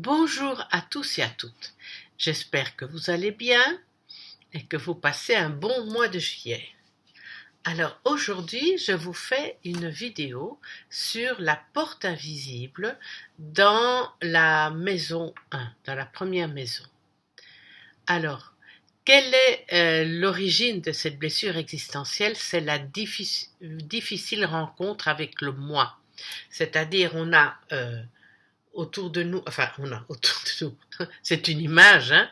Bonjour à tous et à toutes. J'espère que vous allez bien et que vous passez un bon mois de juillet. Alors aujourd'hui, je vous fais une vidéo sur la porte invisible dans la maison 1, dans la première maison. Alors, quelle est l'origine de cette blessure existentielle? C'est la difficile rencontre avec le moi. C'est-à-dire, on a autour de nous, c'est une image, hein.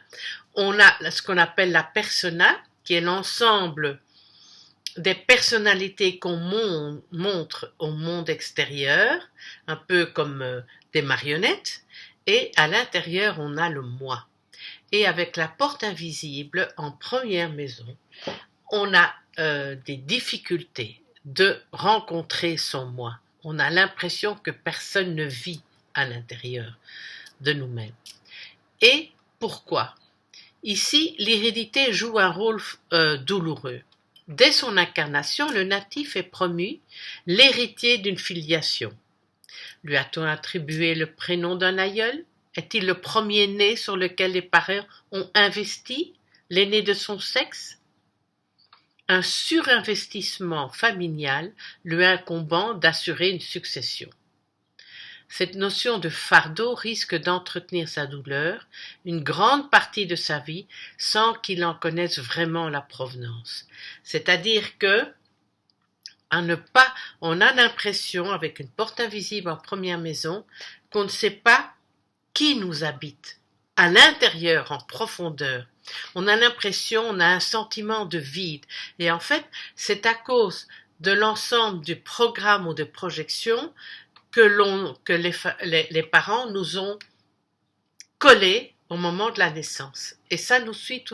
On a ce qu'on appelle la persona, qui est l'ensemble des personnalités qu'on montre au monde extérieur, un peu comme des marionnettes, et à l'intérieur, on a le moi. Et avec la porte invisible, en première maison, on a des difficultés de rencontrer son moi. On a l'impression que personne ne vit à l'intérieur de nous-mêmes. Et pourquoi? Ici, l'hérédité joue un rôle douloureux. Dès son incarnation, le natif est promu l'héritier d'une filiation. Lui a-t-on attribué le prénom d'un aïeul? Est-il le premier-né sur lequel les parents ont investi, l'aîné de son sexe? Un surinvestissement familial lui incombant d'assurer une succession. Cette notion de fardeau risque d'entretenir sa douleur une grande partie de sa vie sans qu'il en connaisse vraiment la provenance. C'est-à-dire que on a l'impression, avec une porte invisible en première maison, qu'on ne sait pas qui nous habite à l'intérieur, en profondeur. On a l'impression, on a un sentiment de vide. Et en fait, c'est à cause de l'ensemble du programme ou de projection que les parents nous ont collés au moment de la naissance. Et ça nous suit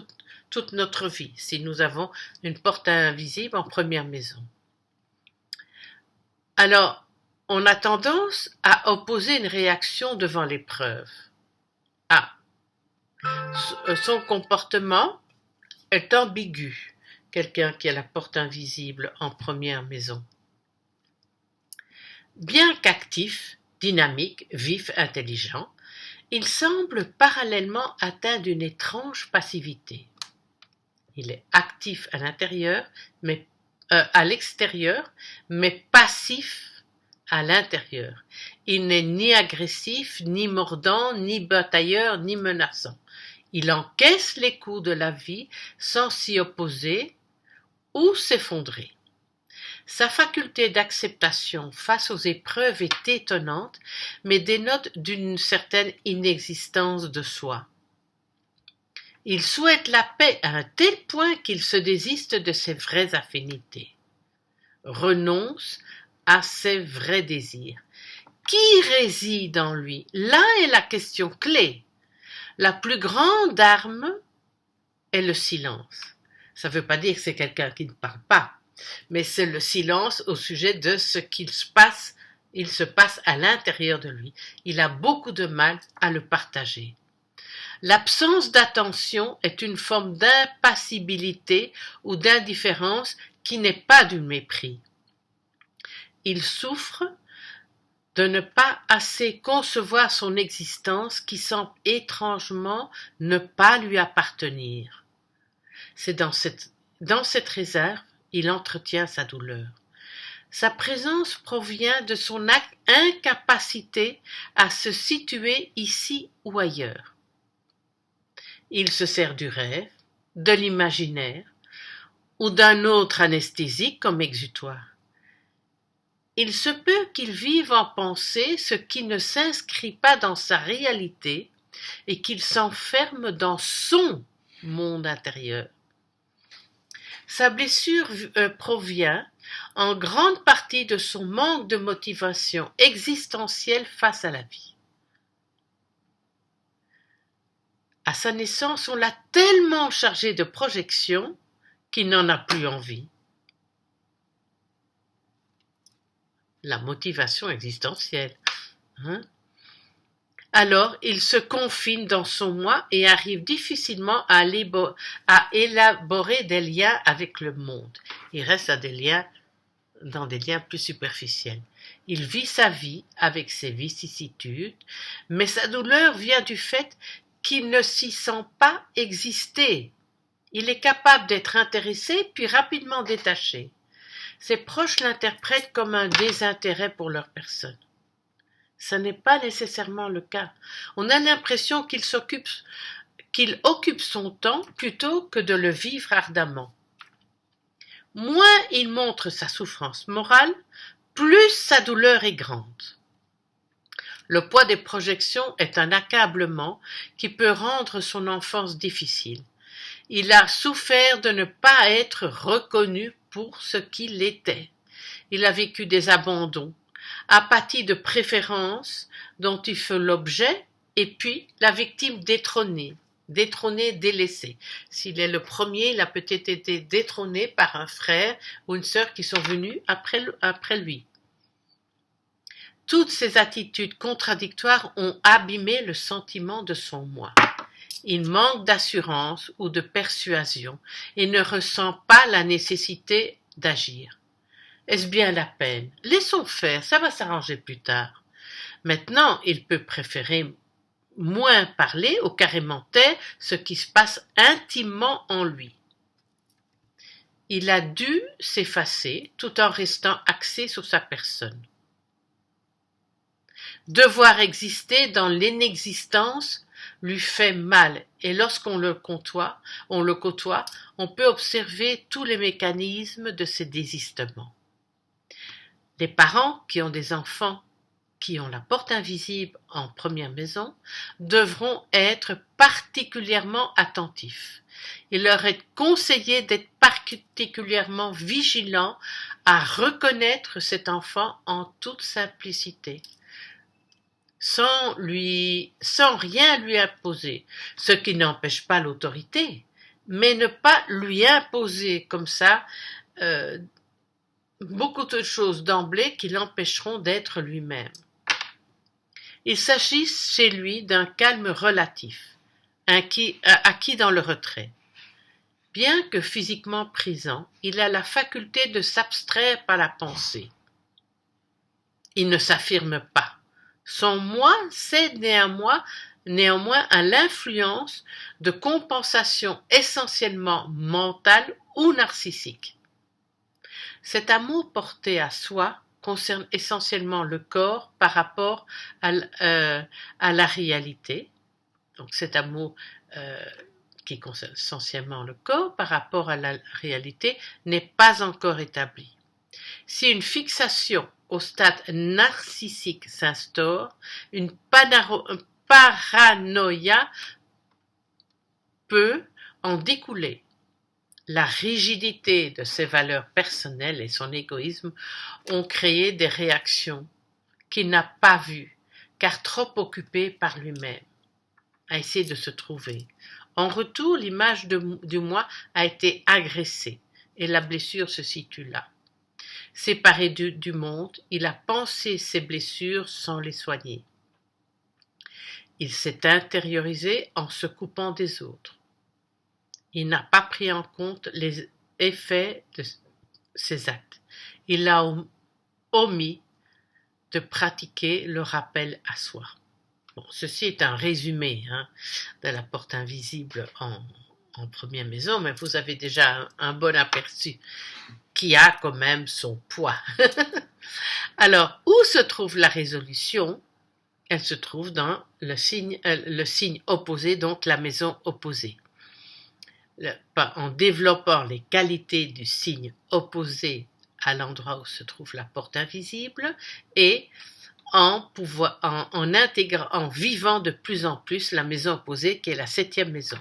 toute notre vie, si nous avons une porte invisible en première maison. Alors, on a tendance à opposer une réaction devant l'épreuve. Son comportement est ambigu, quelqu'un qui a la porte invisible en première maison. Bien qu'actif, dynamique, vif, intelligent, il semble parallèlement atteint d'une étrange passivité. Il est actif à l'intérieur, à l'extérieur, mais passif à l'intérieur. Il n'est ni agressif, ni mordant, ni batailleur, ni menaçant. Il encaisse les coups de la vie sans s'y opposer ou s'effondrer. Sa faculté d'acceptation face aux épreuves est étonnante, mais dénote d'une certaine inexistence de soi. Il souhaite la paix à un tel point qu'il se désiste de ses vraies affinités, renonce à ses vrais désirs. Qui réside en lui? Là est la question clé. La plus grande arme est le silence. Ça ne veut pas dire que c'est quelqu'un qui ne parle pas, mais c'est le silence au sujet de ce qu'il se passe à l'intérieur de lui. Il a beaucoup de mal à le partager. L'absence d'attention est une forme d'impassibilité ou d'indifférence qui n'est pas du mépris. Il souffre de ne pas assez concevoir son existence qui semble étrangement ne pas lui appartenir. C'est dans cette réserve, il entretient sa douleur. Sa présence provient de son incapacité à se situer ici ou ailleurs. Il se sert du rêve, de l'imaginaire ou d'un autre anesthésique comme exutoire. Il se peut qu'il vive en pensée ce qui ne s'inscrit pas dans sa réalité et qu'il s'enferme dans son monde intérieur. Sa blessure provient en grande partie de son manque de motivation existentielle face à la vie. À sa naissance, on l'a tellement chargé de projections qu'il n'en a plus envie. La motivation existentielle. Alors, il se confine dans son moi et arrive difficilement à élaborer des liens avec le monde. Il reste dans des liens plus superficiels. Il vit sa vie avec ses vicissitudes, mais sa douleur vient du fait qu'il ne s'y sent pas exister. Il est capable d'être intéressé puis rapidement détaché. Ses proches l'interprètent comme un désintérêt pour leur personne. Ce n'est pas nécessairement le cas. On a l'impression qu'il occupe son temps plutôt que de le vivre ardemment. Moins il montre sa souffrance morale, plus sa douleur est grande. Le poids des projections est un accablement qui peut rendre son enfance difficile. Il a souffert de ne pas être reconnu pour ce qu'il était. Il a vécu des abandons, apathie de préférence dont il fait l'objet, et puis la victime détrônée, délaissée. S'il est le premier, il a peut-être été détrôné par un frère ou une sœur qui sont venus après lui. Toutes ces attitudes contradictoires ont abîmé le sentiment de son moi. Il manque d'assurance ou de persuasion et ne ressent pas la nécessité d'agir. Est-ce bien la peine? Laissons faire, ça va s'arranger plus tard. Maintenant, il peut préférer moins parler ou carrément taire ce qui se passe intimement en lui. Il a dû s'effacer tout en restant axé sur sa personne. Devoir exister dans l'inexistence lui fait mal et lorsqu'on le côtoie, on peut observer tous les mécanismes de ses désistements. Les parents qui ont des enfants qui ont la porte invisible en première maison devront être particulièrement attentifs. Il leur est conseillé d'être particulièrement vigilants à reconnaître cet enfant en toute simplicité, sans rien lui imposer, ce qui n'empêche pas l'autorité, mais ne pas lui imposer comme ça beaucoup de choses d'emblée qui l'empêcheront d'être lui-même. Il s'agit chez lui d'un calme relatif, acquis dans le retrait. Bien que physiquement présent, il a la faculté de s'abstraire par la pensée. Il ne s'affirme pas. Son moi cède néanmoins à l'influence de compensations essentiellement mentales ou narcissiques. Cet amour porté à soi concerne essentiellement le corps par rapport à la réalité. Donc cet amour qui concerne essentiellement le corps par rapport à la réalité n'est pas encore établi. Si une fixation au stade narcissique s'instaure, une paranoïa peut en découler. La rigidité de ses valeurs personnelles et son égoïsme ont créé des réactions qu'il n'a pas vues, car trop occupé par lui-même, à essayer de se trouver. En retour, l'image du moi a été agressée et la blessure se situe là. Séparé du monde, il a pensé ses blessures sans les soigner. Il s'est intériorisé en se coupant des autres. Il n'a pas pris en compte les effets de ses actes. Il a omis de pratiquer le rappel à soi. Bon, ceci est un résumé de la porte invisible en première maison, mais vous avez déjà un bon aperçu qui a quand même son poids. Alors, où se trouve la résolution? Elle se trouve dans le signe opposé, donc la maison opposée. En développant les qualités du signe opposé à l'endroit où se trouve la porte invisible et en vivant de plus en plus la maison opposée qui est la 7e maison.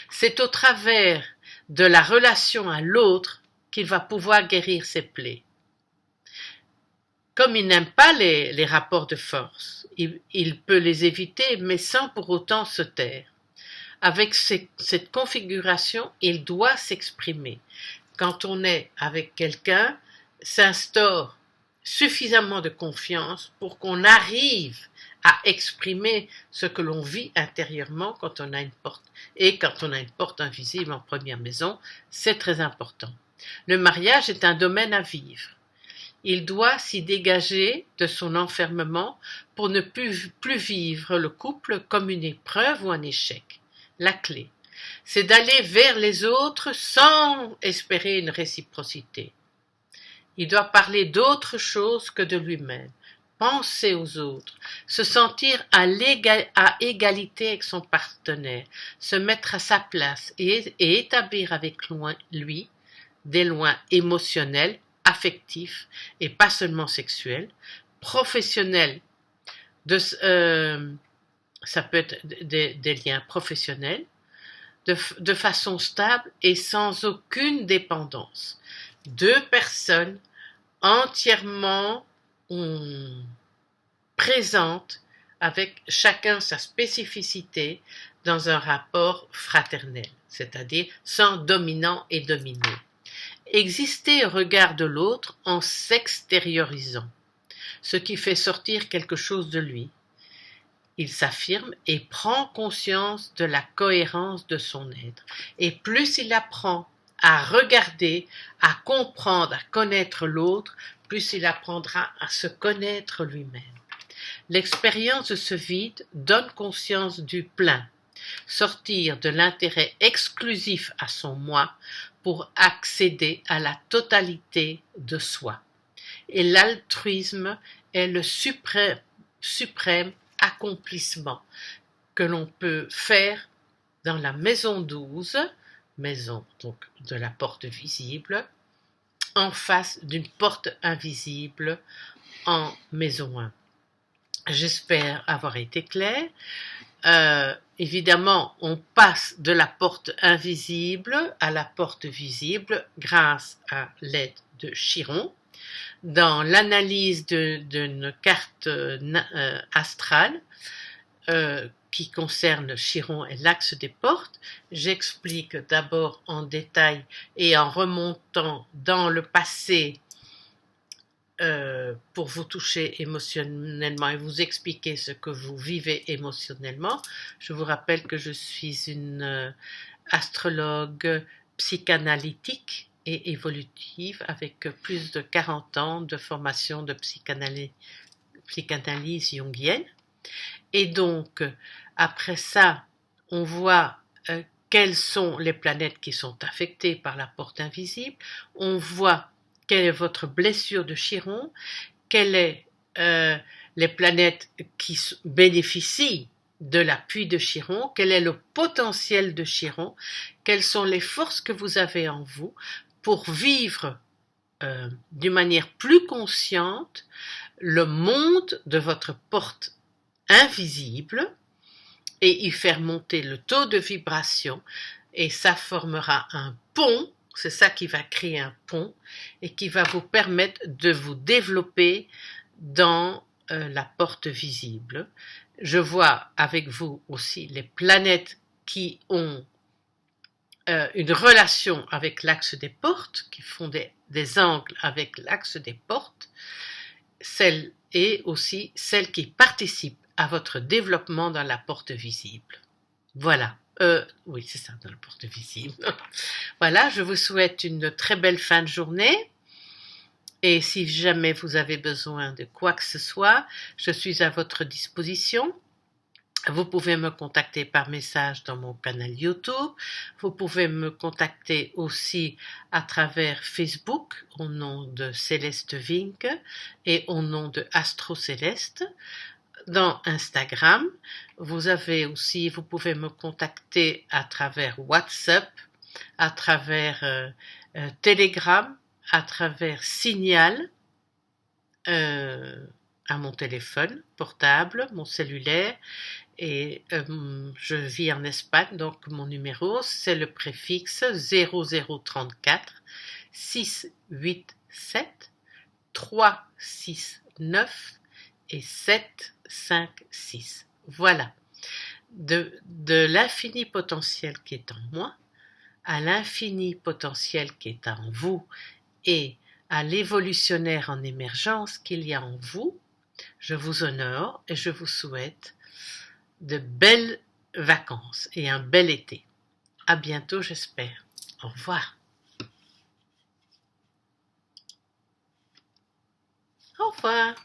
C'est au travers de la relation à l'autre qu'il va pouvoir guérir ses plaies. Comme il n'aime pas les rapports de force, il peut les éviter mais sans pour autant se taire. Avec cette configuration, il doit s'exprimer. Quand on est avec quelqu'un, s'instaure suffisamment de confiance pour qu'on arrive à exprimer ce que l'on vit intérieurement quand on a une porte. Et quand on a une porte invisible en première maison, c'est très important. Le mariage est un domaine à vivre. Il doit s'y dégager de son enfermement pour ne plus vivre le couple comme une épreuve ou un échec. La clé, c'est d'aller vers les autres sans espérer une réciprocité. Il doit parler d'autre chose que de lui-même, penser aux autres, se sentir à égalité avec son partenaire, se mettre à sa place et établir avec lui des liens émotionnels, affectifs et pas seulement sexuels, professionnels. Ça peut être des liens professionnels de façon stable et sans aucune dépendance. 2 personnes entièrement présentes avec chacun sa spécificité dans un rapport fraternel, c'est-à-dire sans dominant et dominé. Exister au regard de l'autre en s'extériorisant, ce qui fait sortir quelque chose de lui. Il s'affirme et prend conscience de la cohérence de son être. Et plus il apprend à regarder, à comprendre, à connaître l'autre, plus il apprendra à se connaître lui-même. L'expérience de ce vide donne conscience du plein, sortir de l'intérêt exclusif à son moi pour accéder à la totalité de soi. Et l'altruisme est le suprême accomplissement que l'on peut faire dans la maison 12, maison donc de la porte visible, en face d'une porte invisible en maison 1. J'espère avoir été clair. Évidemment, on passe de la porte invisible à la porte visible grâce à l'aide de Chiron. Dans l'analyse d'une carte astrale qui concerne Chiron et l'axe des portes, j'explique d'abord en détail et en remontant dans le passé pour vous toucher émotionnellement et vous expliquer ce que vous vivez émotionnellement. Je vous rappelle que je suis une astrologue psychanalytique et évolutive avec plus de 40 ans de formation de psychanalyse jungienne. Et donc, après ça, on voit quelles sont les planètes qui sont affectées par la porte invisible. On voit quelle est votre blessure de Chiron, quelles sont les planètes qui bénéficient de l'appui de Chiron, quel est le potentiel de Chiron, quelles sont les forces que vous avez en vous pour vivre d'une manière plus consciente le monde de votre porte invisible et y faire monter le taux de vibration et ça formera un pont, c'est ça qui va créer un pont et qui va vous permettre de vous développer dans la porte visible. Je vois avec vous aussi les planètes qui ont une relation avec l'axe des portes, qui font des angles avec l'axe des portes, et aussi celles qui participent à votre développement dans la porte visible. Voilà. Oui, c'est ça, dans la porte visible. Voilà, je vous souhaite une très belle fin de journée. Et si jamais vous avez besoin de quoi que ce soit, je suis à votre disposition. Vous pouvez me contacter par message dans mon canal YouTube. Vous pouvez me contacter aussi à travers Facebook au nom de Céleste Vink et au nom de Astro Céleste. Dans Instagram, vous pouvez me contacter à travers WhatsApp, à travers Telegram, à travers Signal, à mon téléphone portable, mon cellulaire, et je vis en Espagne, donc mon numéro c'est le préfixe 0034 687 369 et 756. Voilà. De l'infini potentiel qui est en moi à l'infini potentiel qui est en vous et à l'évolutionnaire en émergence qu'il y a en vous, je vous honore et je vous souhaite de belles vacances et un bel été. À bientôt, j'espère. Au revoir. Au revoir.